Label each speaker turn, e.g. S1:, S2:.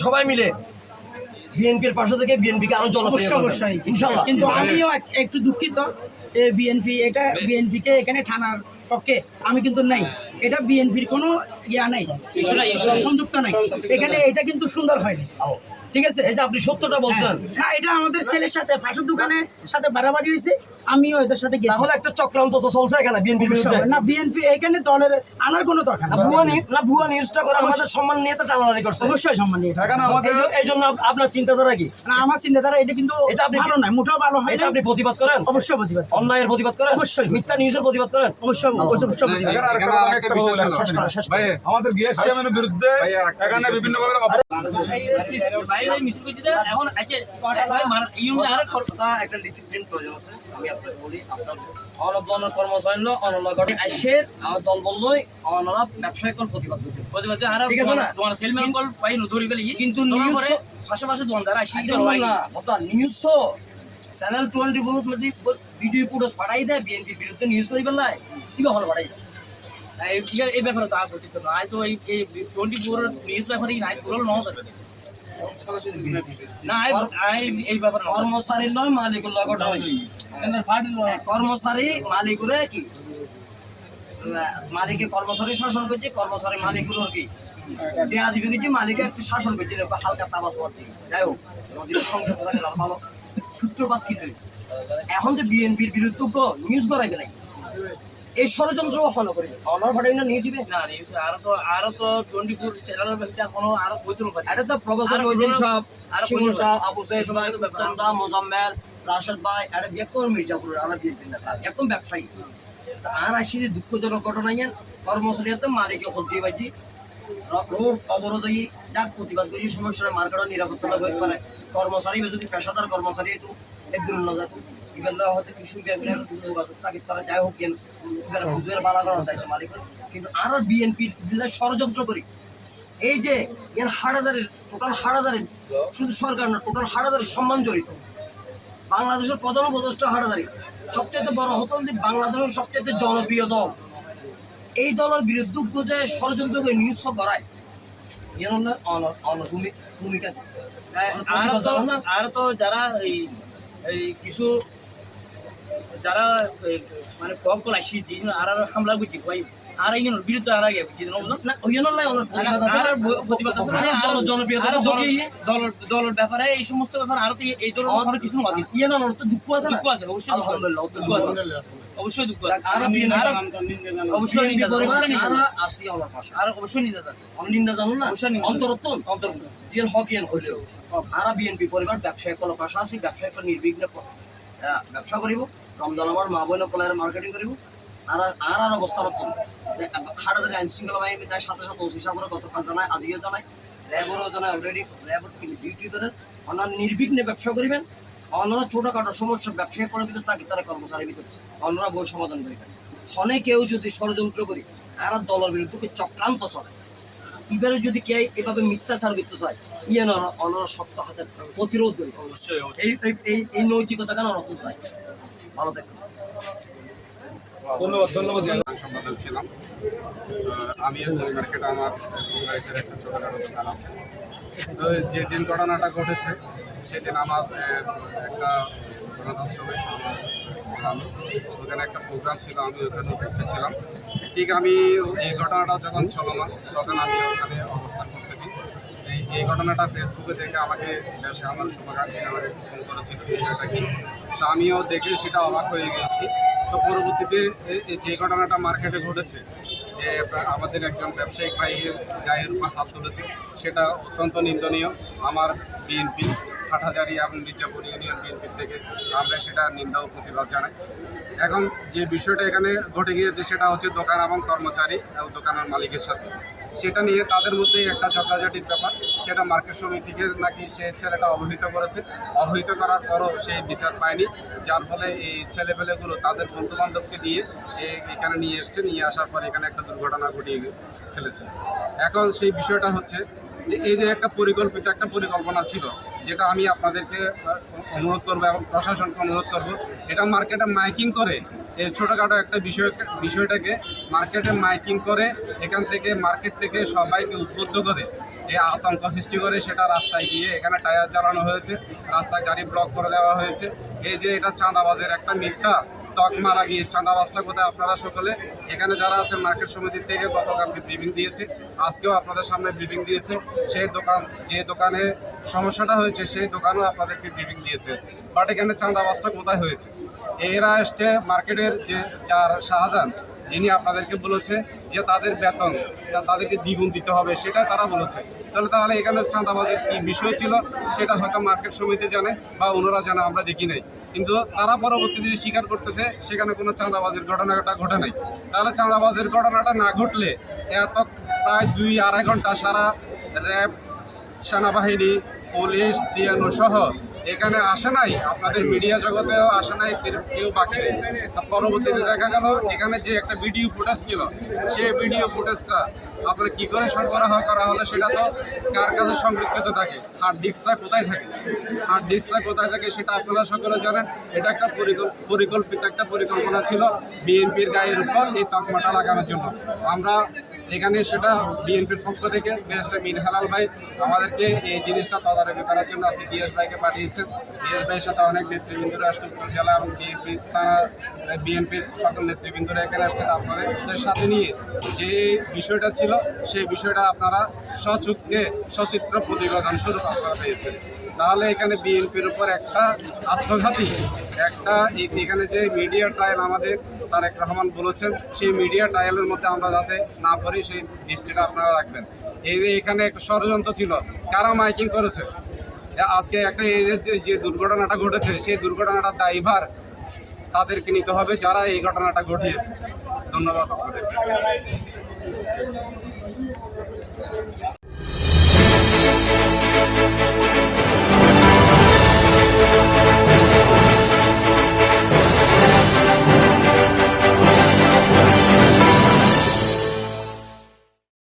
S1: সবাই মিলে বিএনপির পাশে থেকে বিএনপিকে আরো জনপ্রিয় করবেন
S2: অবশ্যই
S1: ইনশাআল্লাহ।
S2: কিন্তু আমিও একটু দুঃখিত বিএনপিকে এখানে থানার পক্ষে আমি কিন্তু নাই, এটা বিএনপির কোনো ইয়া নাই, সংযুক্ত নাই এখানে, এটা কিন্তু সুন্দর হয়নি, ঠিক আছে।
S1: এই যে আপনি সত্যটা বলছেন,
S2: না এটা আমাদের ছেলের সাথে ফাঁসের দোকানের সাথে বাড়াবাড়ি হয়েছে, আমিও এদের সাথে গেছি।
S1: তাহলে একটা চক্রান্ত তো চলছে এখানে বিএনপির বিরুদ্ধে।
S2: না বিএনপি এখানে দলের আনার কোনো দরকার
S1: না ভুয়া নিউজটা করে আমাদের সম্মান নিয়ে তো টানাটানি করছে।
S2: অবশ্যই সম্মান নিয়ে
S1: এই জন্য আপনার চিন্তাধারা কি?
S2: না আমার চিন্তাধারা এটা কিন্তু ভালো নয়, মোটেও ভালো হয়
S1: এটা
S2: না।
S1: আপনি প্রতিবাদ করেন?
S2: অবশ্যই প্রতিবাদ,
S1: অন্যায়ের প্রতিবাদ করেন?
S2: অবশ্যই।
S1: মিথ্যা নিউজের প্রতিবাদ করেন?
S2: অবশ্যই অবশ্যই
S3: আমাদের গ্যাস চেয়ারম্যানের বিরুদ্ধে এখানে বিভিন্ন
S1: একটা ডিসিপ্লিন প্রয়োজন আছে। আমি আপনাকে বলি, আপনার অনবদনের কর্মচারী অনলগঠে আইসের আমার দল বললই অনরা ব্যবসায়িক প্রতিবাদ করতে ঠিক আছে না?
S4: তোমার সেলম্যান কল পাই নদুরি বেলি
S1: কিন্তু নিউজ
S4: পাশাপাশি দোকানদার আসি
S1: না কথা নিউজ চ্যানেল 24 মধ্যে ভিডিও ফুটেজ পাঠাই দেয় বিএনপির বিরুদ্ধে নিউজ করি বেলায় কিবা হলো পাঠাই দেয়।
S4: এই ব্যাপারে তো আর গঠিত নয় তো এই 24 নিউজ ব্যাপারে নাই পুরো নয় না এই ব্যাপারে
S1: কর্মচারীর নয় মালিকের লগত হয়। কর্মচারী মালিকুরে কি মালিকে কর্মচারী শাসন করছে, কর্মচারী মালিকুর কি দেয়া দিকে দিচ্ছে, মালিকে একটু শাসন করছে হালকা তামাশ করছে। যাই হোক আমাদের সংসদ ভালো সূত্রপাত কিন্তু এখন যে বিএনপির বিরুদ্ধে নিউজ করাইবে নাই এই ষড়যন্ত্র ফলো করে অনর ভাটাই না নিয়ে যাবে
S4: না আরো তো 24 চ্যানেলের ব্যাপারে কোনো আরো বইতুল পারে
S1: এটা তো প্রফেসর মইনুল সাহেব আর শিমুল সাহেব আবু সাইদ ভাই তন্দা মোজাম্মেল রাশেদ ভাই আর বেকর মির্জাপুর আর বিএনপি নেতা একদম ব্যবসায়ী আর আসি দুঃখজনক ঘটনা নিয়ে কর্মচারী তো মালিকে হচ্ছে ভাইজি রোড অবরোধ হয়ে যাক প্রতিবাদ করি সমস্যার মার্কেট নিরাপত্তা লাগবে পারে কর্মচারী যদি পেশাদার কর্মচারী তো একদম না যেত ইভেন হয়তো কিছু তাকে তারা যাই হোক কেন বুঝের বালা করার দায়িত্ব মালিকের। কিন্তু আর বিএনপির ষড়যন্ত্র করি এই যে এর হাড়াদারের টোটাল হাড়াদারের শুধু সরকার না টোটাল হাড়াদারের সম্মান জড়িত। বাংলাদেশের প্রধান উপদেষ্টা হাড়াদারি সবচেয়ে বড় হতলদ্বীপ বাংলাদেশের সবচেয়ে জনপ্রিয় দল, এই দলের বিরুদ্ধে যে ষড়যন্ত্র করে নিউজ করায় এর ভূমিকা
S4: আর তো যারা এই কিছু যারা মানে ফর্ম কল আসি আর হামলা করছি ভাই আর এই বিরুদ্ধে আর আগে
S1: না ওই জন্য
S4: প্রতিবাদ আছে
S1: জনপ্রিয়
S4: দলের ব্যাপারে এই সমস্ত ব্যাপার আর এই ধরনের কিছু আছে
S1: তো দুঃখ আছে
S4: দুঃখ আছে অবশ্যই
S1: আলহামদুলিল্লাহ
S4: অবশ্যই দুঃখ
S1: আর
S4: অবশ্যই
S1: আর অবশ্যই নিন্দা অনিন্দা জানো না অন্তরত্ব যে হক ইয়ান হইছে আর বিএনপি পরিবার ব্যবসায়িক কোনো পাশা আছে ব্যবসায়িক নির্বিঘ্নে ব্যবসা করিব রমজান আমার মা বোন কলার মার্কেটিং করিব আর আর আর অবস্থা রকম হাটাদের আইন শৃঙ্খলা বাহিনী তার সাথে সাথে ওসি সাগরে গতকাল জানায় আজকেও জানায় র্যাবেরও জানায় অলরেডি র্যাবের ডিউটি ধরে ওনার নির্বিঘ্নে ব্যবসা করিবেন। অন্যরা ছোটখাটো সমস্যা ব্যবসায়িক করার ভিতরে তাকে তারা কর্মচারীর ভিতরে অন্যরা বই সমাধান করিবেন। ফলে কেউ যদি ষড়যন্ত্র করি আর দলের বিরুদ্ধে চক্রান্ত চলে এবারে যদি কে এভাবে মিথ্যাচার করতে চায় অনরা শক্ত হাতে প্রতিরোধ করি। এই নৈতিকতা কেন রকম চাই। ভালো থাকবেন।
S3: ধন্যবাদ।
S5: সম্পাদক ছিলাম আমি মার্কেটে আমার রাইসের একটা ছোটখাটো দোকান আছে। তো যেদিন ঘটনাটা ঘটেছে সেদিন আমার একটা অনাথ আশ্রমে ওখানে একটা প্রোগ্রাম ছিল, আমি ওখানে এসেছিলাম। ঠিক আমি এই ঘটনাটা যখন চলমান তখন আমি ওখানে অবস্থান করতেছি। এই ঘটনাটা ফেসবুকে দেখে আমাকে দেশে আমার শুভাকাঙ্ক্ষী আমাকে ফোন করেছিল বিষয়টা কি, তো আমিও দেখে সেটা অবাক হয়ে গেছি। তো পরবর্তীতে যে ঘটনাটা মার্কেটে ঘটেছে আমাদের একজন ব্যবসায়িক ভাইয়ের গায়ের উপর হাত তুলেছে, সেটা অত্যন্ত নিন্দনীয়। আমার বিএনপি হাটহাজারী এবং মির্জাপুর ইউনিয়ন বিএনপির থেকে আমরা সেটা নিন্দা ও প্রতিবাদ জানাই। এখন যে বিষয়টা এখানে ঘটে গিয়েছে সেটা হচ্ছে দোকান এবং কর্মচারী এবং দোকানের মালিকের সাথে, সেটা নিয়ে তাদের মধ্যে একটা ঝগড়াঝাটির ব্যাপার। সেটা মার্কেট সমিতিকে নাকি সেই ছেলেটা অবহিত করেছে, অবহিত করার পরও সেই বিচার পায়নি, যার ফলে এই ছেলেপেলেগুলো তাদের বন্ধুবান্ধবকে দিয়ে এখানে নিয়ে এসছে, নিয়ে আসার পর এখানে একটা দুর্ঘটনা ঘটিয়ে ফেলেছে। এখন সেই বিষয়টা হচ্ছে এই যে একটা পরিকল্পিত একটা পরিকল্পনা ছিল, যেটা আমি আপনাদেরকে অনুরোধ করবো এবং প্রশাসনকে অনুরোধ করবো, এটা মার্কেটে মাইকিং করে এই ছোটোখাটো একটা বিষয়টাকে মার্কেটে মাইকিং করে এখান থেকে মার্কেট থেকে সবাইকে উদ্বুদ্ধ করে এই আতঙ্ক সৃষ্টি করে সেটা রাস্তায় গিয়ে এখানে টায়ার জ্বালানো হয়েছে, রাস্তায় গাড়ি ব্লক করে দেওয়া হয়েছে। এই যে এটা চাঁদাবাজের একটা মিথ্যা তকমা লাগিয়ে, চাঁদাবাজটা কোথায় আপনারা সকলে এখানে যারা আছে মার্কেট সমিতির থেকে গতকালকে ব্রিফিং দিয়েছে, আজকেও আপনাদের সামনে ব্রিফিং দিয়েছে। সেই দোকান, যে দোকানে সমস্যাটা হয়েছে সেই দোকানও আপনাদেরকে ব্রিফিং দিয়েছে। বাট এখানে চাঁদাবাজটা কোথায় হয়েছে? এরা এসছে মার্কেটের যে যার শাহজাহান, যিনি আপনাদেরকে বলেছে যে তাদের বেতন তাদেরকে দ্বিগুণ দিতে হবে, সেটা তারা বলেছে। তাহলে এখানে চাঁদাবাজের কি বিষয় ছিল সেটা হয়তো মার্কেট সমিতি জানে বা ওনারা জানে, আমরা দেখি নাই। কিন্তু তারা পরবর্তীতে স্বীকার করতেছে সেখানে কোনো চাঁদাবাজের ঘটনাটা ঘটে নাই। তাহলে চাঁদাবাজের ঘটনাটা না ঘটলে এত প্রায় 2-2.5 ঘন্টা সারা র্যাব, সেনাবাহিনী, পুলিশ, ডিএনও সহ এখানে আসে নাই, আপনাদের মিডিয়া জগতেও আসে নাই, কেউ বাকি নেই। পরবর্তীতে দেখা গেল এখানে যে একটা ভিডিও ফুটেজ ছিল, সেই ভিডিও ফুটেজটা আপনার কি করে সরবরাহ করা হলো সেটা তো কার কাছে সংরক্ষিত থাকে, হার্ড ডিস্কটা কোথায় থাকে, হার্ড ডিস্কটা কোথায় থাকে সেটা আপনারা সকলে জানেন। এটা একটা পরিকল্পিত একটা পরিকল্পনা ছিল বিএনপির গায়ের উপর এই তকমাটা লাগানোর জন্য। আমরা এখানে সেটা বিএনপির পক্ষ থেকে ব্যারিস্টার মির হেলাল ভাই আমাদেরকে এই জিনিসটা তদারকি করার জন্য আজকে ডিএস ভাইকে পাঠিয়েছেন। ডিএস ভাইয়ের সাথে অনেক নেতৃবৃন্দরা আসছে, উত্তর জেলা এবং বিএনপি থানা, বিএনপির সকল নেতৃবৃন্দরা এখানে আসছেন। আপনাদের সাথে নিয়ে যে বিষয়টা ছিল সেই বিষয়টা আপনারা সচিত্র প্রতিবেদন স্বরূপ আপনারা পেয়েছেন। তাহলে এখানে বিএনপির উপর একটা আত্মঘাতী একটা এখানে যে মিডিয়া ট্রায়াল আমাদের তারেক রহমান বলেছেন, সেই মিডিয়া ট্রায়ালের মধ্যে আমরা যাতে না পড়ি সেই দৃষ্টিটা আপনারা রাখবেন। এই যে এখানে একটা ষড়যন্ত্র ছিল, কারা মাইকিং করেছে, আজকে একটা এই যে দুর্ঘটনাটা ঘটেছে সেই দুর্ঘটনাটা দায়ভার তাদেরকে নিতে হবে যারা এই ঘটনাটা ঘটিয়েছে। ধন্যবাদ আপনাদের।